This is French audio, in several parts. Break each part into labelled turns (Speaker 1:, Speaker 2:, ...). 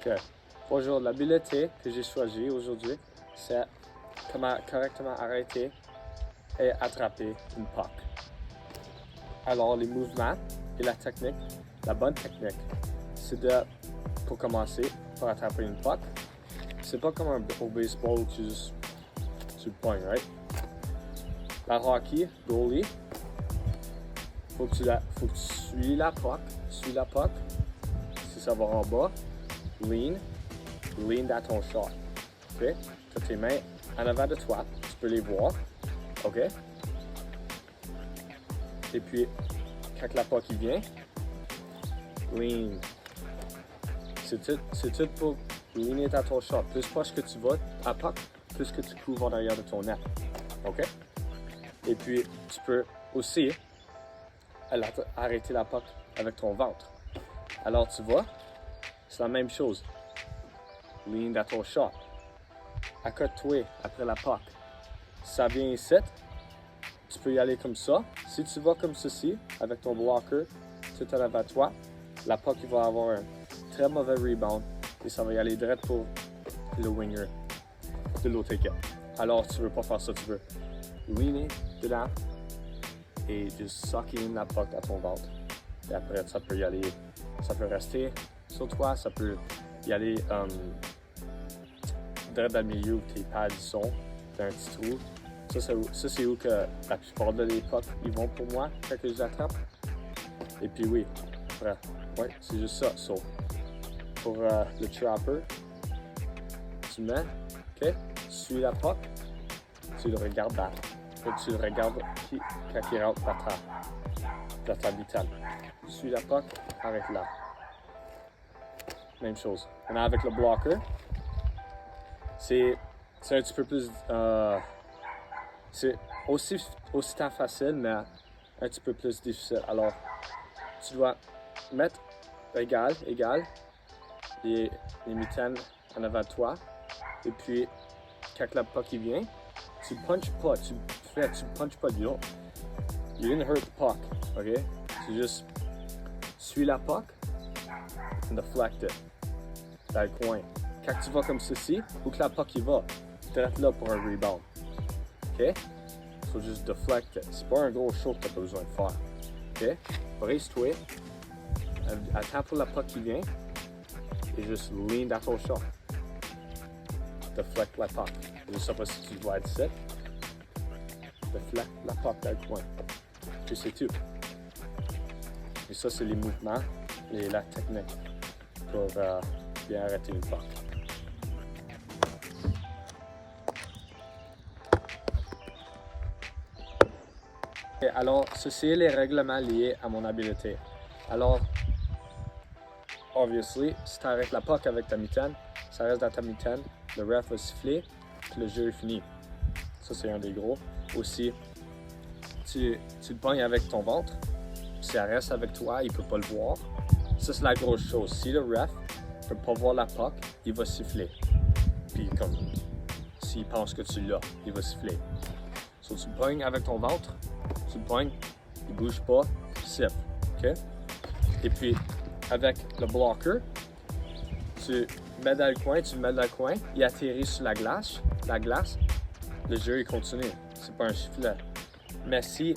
Speaker 1: Ok. Bonjour, l'habileté que j'ai choisie aujourd'hui, c'est comment correctement arrêter et attraper une puck. Alors, les mouvements et la technique, la bonne technique, c'est pour commencer, pour attraper une puck, c'est pas comme au baseball où tu le pognes, right? La hockey, goalie, faut que tu suis la puck, si ça va en bas, lean dans ton shot, ok? Tu as tes mains en avant de toi, tu peux les voir, ok? Et puis, quand la puck vient, lean. C'est tout pour leaner dans ton shot. Plus proche que tu vas à puck, plus que tu couvres en arrière de ton net, ok? Et puis, tu peux aussi arrêter la puck avec ton ventre. Alors, tu vois, c'est la même chose. Lean dans ton shot. Accote-toi après la puck. Si ça vient ici, tu peux y aller comme ça. Si tu vas comme ceci, avec ton blocker, tout en avant de toi, la puck va avoir un très mauvais rebound et ça va y aller direct pour le winger de l'autre équipe. Alors, tu veux pas faire ça, tu veux leaner dedans et juste sucker in la puck à ton ventre. Et après, ça peut y aller, ça peut rester sur toi, ça peut y aller direct dans le milieu où tes pads sont, dans un petit trou. Ça c'est où que la plupart de les pucks ils vont pour moi quand je les attrape. Et puis oui, après, ouais, c'est juste ça. So, pour le trapper, tu mets, ok, tu suis la puck, tu le regardes là. Tu le regardes quand il rentre dans ta bitane. Tu suis la puck, arrête là. Même chose. Maintenant avec le blocker, c'est un petit peu plus... c'est aussi tant facile, mais un petit peu plus difficile. Alors, tu dois mettre égal, les mitaines en avant de toi. Et puis, quand la puck vient, tu ne punches pas. Tu punches pas. You didn't hurt the puck, ok? Tu juste suis la puck and deflect it dans le coin. Quand tu vas comme ceci, où que la puck y va, tu es là pour un rebound. Ok? Faut juste deflect it. C'est pas un gros show que tu as besoin de faire. Ok? Brace-toi. Attends pour la puck qui vient. Et juste lean dans ton shot. Deflect la puck. Je sais pas si tu dois être ici. Deflect la puck dans le coin. Puis c'est tout. Et ça, c'est les mouvements et la technique pour bien arrêter une puck. Alors, ceci est les règlements liés à mon habileté. Alors, obviously, si tu arrêtes la puck avec ta mitaine, ça reste dans ta mitaine, le ref va siffler, puis le jeu est fini. Ça, c'est un des gros. Aussi, tu le pognes avec ton ventre, si ça reste avec toi, il ne peut pas le voir. Ça, c'est la grosse chose. Si le ref ne peut pas voir la puck, il va siffler. Puis, comme, s'il pense que tu l'as, il va siffler. So, tu le pognes avec ton ventre, tu le pognes, il bouge pas, il siffle, ok? Et puis, avec le blocker, tu le mets dans le coin, il atterrit sur la glace, le jeu il continue, c'est pas un sifflet. Mais si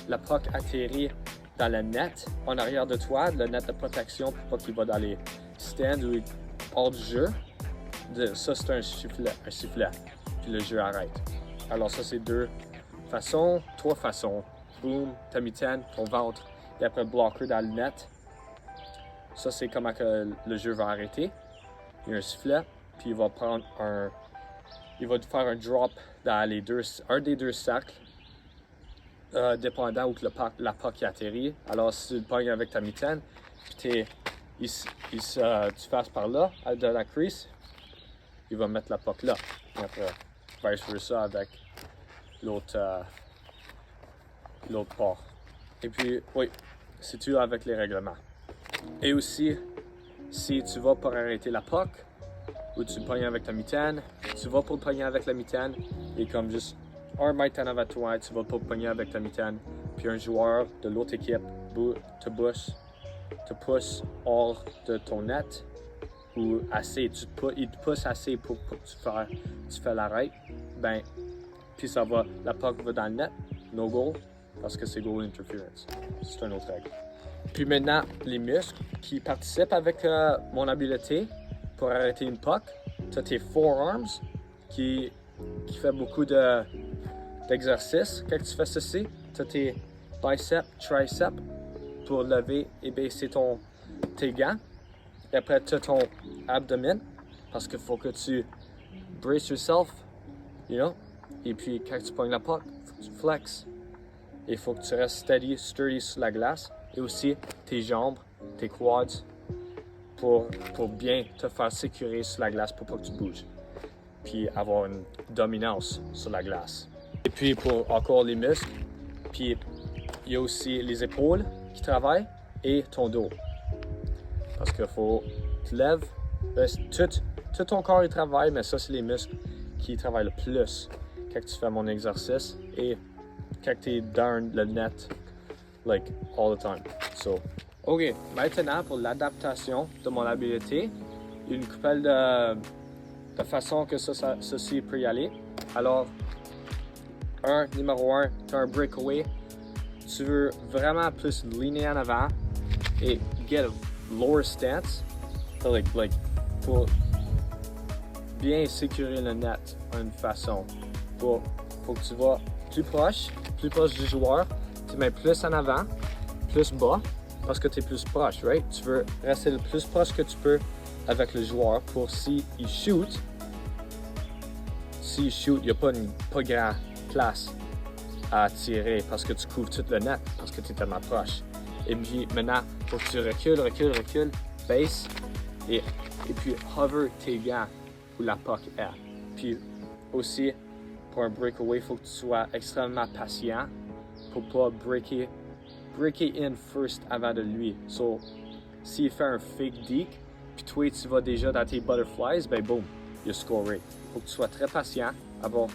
Speaker 1: la puck atterrit dans le net, en arrière de toi, le net de protection pour pas qu'il va dans les stands ou hors du jeu, ça c'est un sifflet, puis le jeu arrête. Alors ça c'est trois façons. Boom, ta mitaine, ton ventre, et après le blocker dans le net. Ça, c'est comment que le jeu va arrêter. Il y a un sifflet, puis il va te faire un drop dans un des deux cercles, dépendant où que la puck atterrit. Alors, si tu le pognes avec ta mitaine, puis tu passes par là, de la crease, il va mettre la puck là. Et après, vice versa avec l'autre part. Et puis, oui, c'est tout avec les règlements. Et aussi, si tu vas pour arrêter la puck, ou tu le pognes avec ta mitaine, tu vas pour le pogner avec la mitaine, et comme juste un mètre en avant de toi, tu vas pour le pogner avec ta mitaine, puis un joueur de l'autre équipe te pousse hors de ton net, ou assez, il te pousse assez pour que tu fais l'arrêt, ben, puis la puck va dans le net, no goal, parce que c'est goal interference. C'est une autre règle. Puis maintenant, les muscles qui participent avec mon habileté pour arrêter une puck, tu as tes forearms qui fait beaucoup d'exercices. Quand tu fais ceci, tu as tes biceps, triceps pour lever et baisser tes gants. Et après, tu as ton abdomen parce qu'il faut que tu brace yourself, you know. Et puis, quand tu pognes la puck, il faut que tu flexes. Il faut que tu restes sturdy sur la glace. Et aussi tes jambes, tes quads, pour bien te faire sécuriser sur la glace pour pas que tu bouges. Puis avoir une dominance sur la glace. Et puis pour encore les muscles, puis il y a aussi les épaules qui travaillent et ton dos. Parce qu'il faut que tu lèves, tout ton corps il travaille, mais ça c'est les muscles qui travaillent le plus quand tu fais mon exercice et quand tu es dans le net, like all the time. So, ok, maintenant pour l'adaptation de mon habileté, il y a une couple de façons que ceci peut y aller. Alors, numéro 1, tu as un breakaway. Tu veux vraiment plus leaner en avant et get a lower stance. Like, pour bien sécuriser le net d'une façon. Faut que tu vas plus proche du joueur. Tu mets plus en avant, plus bas, parce que tu es plus proche, right? Tu veux rester le plus proche que tu peux avec le joueur pour s'il shoot, il n'y a pas grande place à tirer parce que tu couvres tout le net, parce que tu es tellement proche. Et puis maintenant, il faut que tu recules, base, et puis hover tes gants où la puck est. Puis aussi, pour un breakaway, il faut que tu sois extrêmement patient pour pas breaker in first avant de lui. So, s'il fait un fake deke, puis toi tu vas déjà dans tes butterflies, ben boom, il a scoré. Faut que tu sois très patient, avoir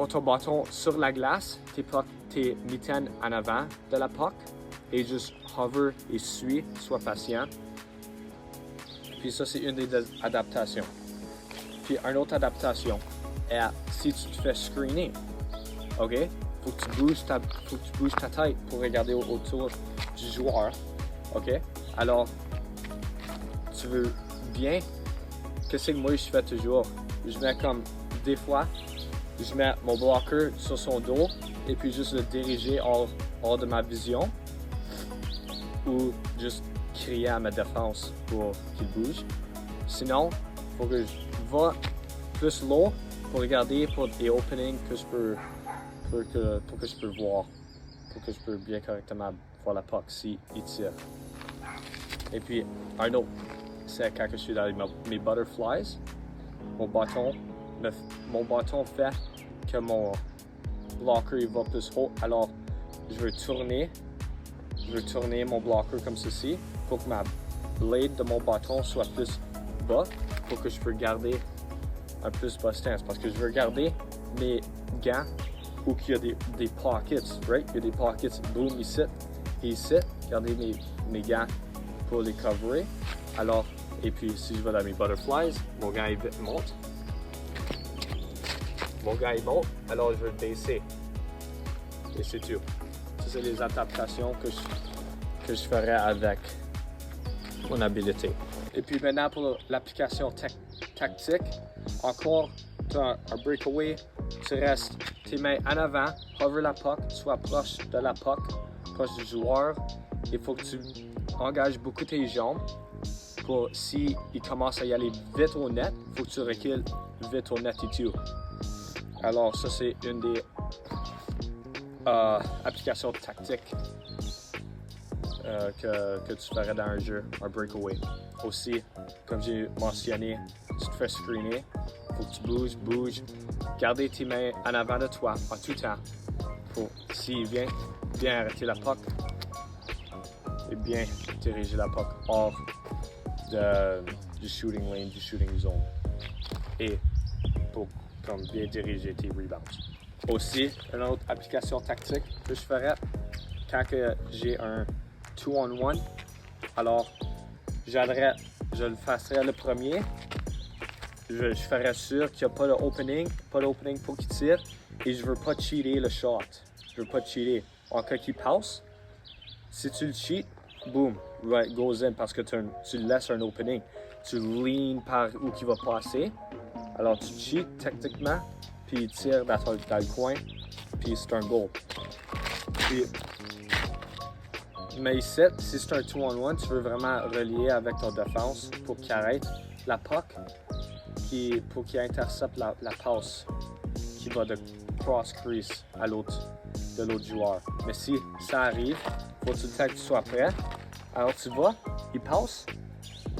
Speaker 1: ton bâton sur la glace, tes mitaines en avant de la puck, et juste hover et sois patient. Puis ça, c'est une des adaptations. Puis une autre adaptation est si tu te fais screener, ok? Faut que tu bouges ta tête pour regarder autour du joueur, ok? Alors, tu veux bien, qu'est-ce que moi je fais toujours? Je mets comme, des fois, je mets mon blocker sur son dos et puis juste le diriger hors de ma vision ou juste crier à ma défense pour qu'il bouge. Sinon, il faut que je va plus low pour regarder pour des openings que je peux pour que je peux voir, pour que je peux bien correctement voir la puck s'il tire. Et puis, un autre, c'est quand je suis dans mes butterflies, mon bâton fait que mon blocker il va plus haut. Alors, je veux tourner mon blocker comme ceci pour que ma blade de mon bâton soit plus bas, pour que je peux garder un plus bas stance. Parce que je veux garder mes gants où il y a des pockets, right? Il y a des pockets, boom, ici et ici. Garder mes gants pour les couvrir. Alors, et puis si je vais dans mes butterflies, mon gant il monte. Alors je vais le baisser. Et c'est tout. Ça, c'est les adaptations que je ferai avec mon habileté. Et puis maintenant pour l'application tactique, encore tu as un breakaway, tu restes tes mains en avant, hover la puck, sois proche de la puck, proche du joueur. Il faut que tu engages beaucoup tes jambes pour s'il commence à y aller vite au net, il faut que tu recules vite au net et tout. Alors ça c'est une des applications tactiques que tu ferais dans un jeu, un breakaway. Aussi, comme j'ai mentionné, tu te fais screener, il faut que tu bouges, garder tes mains en avant de toi en tout temps pour, s'il vient, bien arrêter la puck et bien diriger la puck hors du shooting lane, du shooting zone et pour comme bien diriger tes rebounds. Aussi, une autre application tactique que je ferais quand j'ai un 2-on-1, alors j'aiderais je le ferai le premier. Je ferai sûr qu'il n'y a pas d'opening pour qu'il tire. Et je veux pas cheater le shot. Je veux pas cheater. En cas qu'il passe, si tu le cheats, boom, right, goes in parce que tu laisses un opening. Tu lean par où il va passer. Alors tu cheats techniquement, puis il tire dans le coin, puis c'est un goal. Puis, mais ici, si c'est un 2-on-1, tu veux vraiment relier avec ton défense pour qu'il arrête la puck, pour qu'il intercepte la passe qui va de cross crease à de l'autre joueur. Mais si ça arrive, faut tout le temps que tu sois prêt. Alors tu vas, il passe,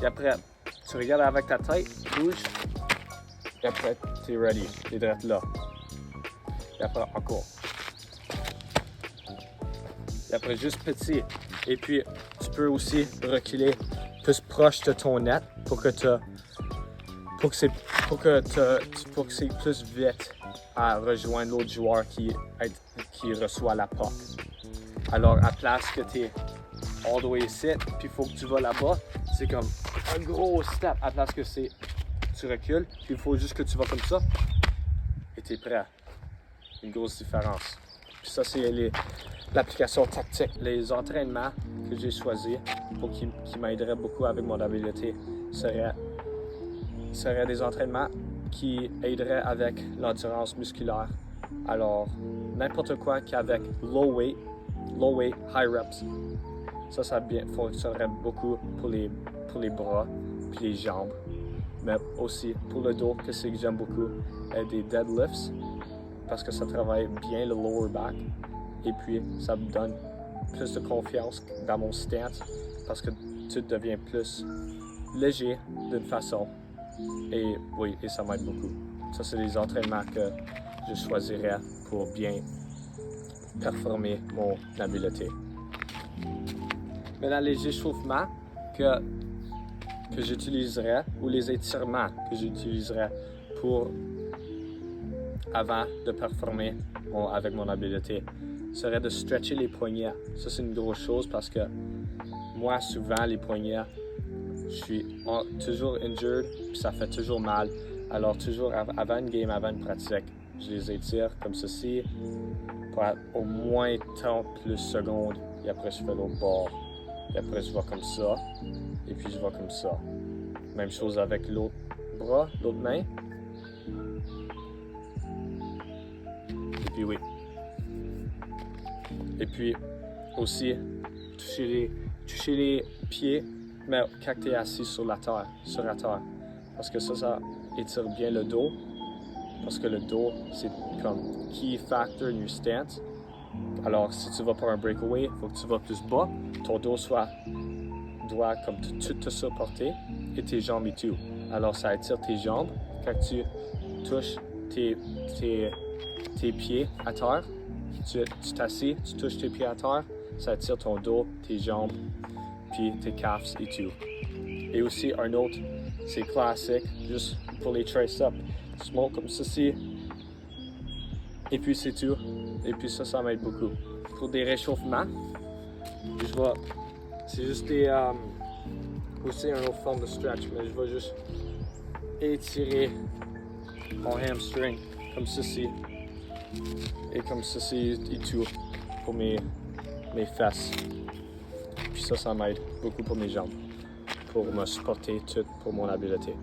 Speaker 1: et après, tu regardes avec ta tête, bouge, et après, tu es ready, tu es direct là. Et après, encore. Et après, juste petit. Et puis, tu peux aussi reculer plus proche de ton net pour que c'est plus vite à rejoindre l'autre joueur qui reçoit la puck. Alors, à place que tu es all the way ici, puis il faut que tu vas là-bas, c'est comme un gros step. À place que tu recules, puis il faut juste que tu vas comme ça, et tu es prêt. Une grosse différence. Puis ça, c'est l'application tactique. Les entraînements que j'ai choisis pour qui m'aideraient beaucoup avec mon habileté seraient des entraînements qui aideraient avec l'endurance musculaire. Alors, n'importe quoi qu'avec low weight, high reps. Ça fonctionnerait beaucoup pour les bras puis les jambes. Mais aussi pour le dos, que c'est que j'aime beaucoup, des deadlifts, parce que ça travaille bien le lower back. Et puis, ça me donne plus de confiance dans mon stance, parce que tu deviens plus léger d'une façon. Et oui, et ça m'aide beaucoup. Ça, c'est des entraînements que je choisirais pour bien performer mon habileté. Maintenant, les échauffements que j'utiliserais, ou les étirements que j'utiliserais avant de performer avec mon habileté, serait de stretcher les poignets. Ça, c'est une grosse chose parce que moi, souvent, les poignets, je suis toujours injured, puis ça fait toujours mal. Alors, toujours avant une game, avant une pratique, je les étire comme ceci pour au moins tant plus secondes. Et après, je fais l'autre bord. Et après, je vais comme ça. Et puis, je vais comme ça. Même chose avec l'autre bras, l'autre main. Et puis, oui. Et puis, aussi, toucher les pieds, mais quand tu es assis sur la terre. Parce que ça étire bien le dos. Parce que le dos, c'est comme key factor in your stance. Alors, si tu vas pour un breakaway, il faut que tu vas plus bas. Ton dos doit comme tout te supporter et tes jambes et tout. Alors, ça étire tes jambes. Quand tu touches tes pieds à terre, tu t'assis, tu touches tes pieds à terre, ça étire ton dos, tes jambes, puis tes calves et tout. Et aussi, un autre, c'est classique, juste pour les triceps. Tu montes comme ceci, et puis c'est tout. Et puis ça m'aide beaucoup. Pour des réchauffements, c'est juste aussi une autre forme de stretch, mais je vais juste étirer mon hamstring comme ceci. Et comme ceci et tout pour mes fesses. Puis ça m'aide beaucoup pour mes jambes, pour me supporter tout pour mon habileté.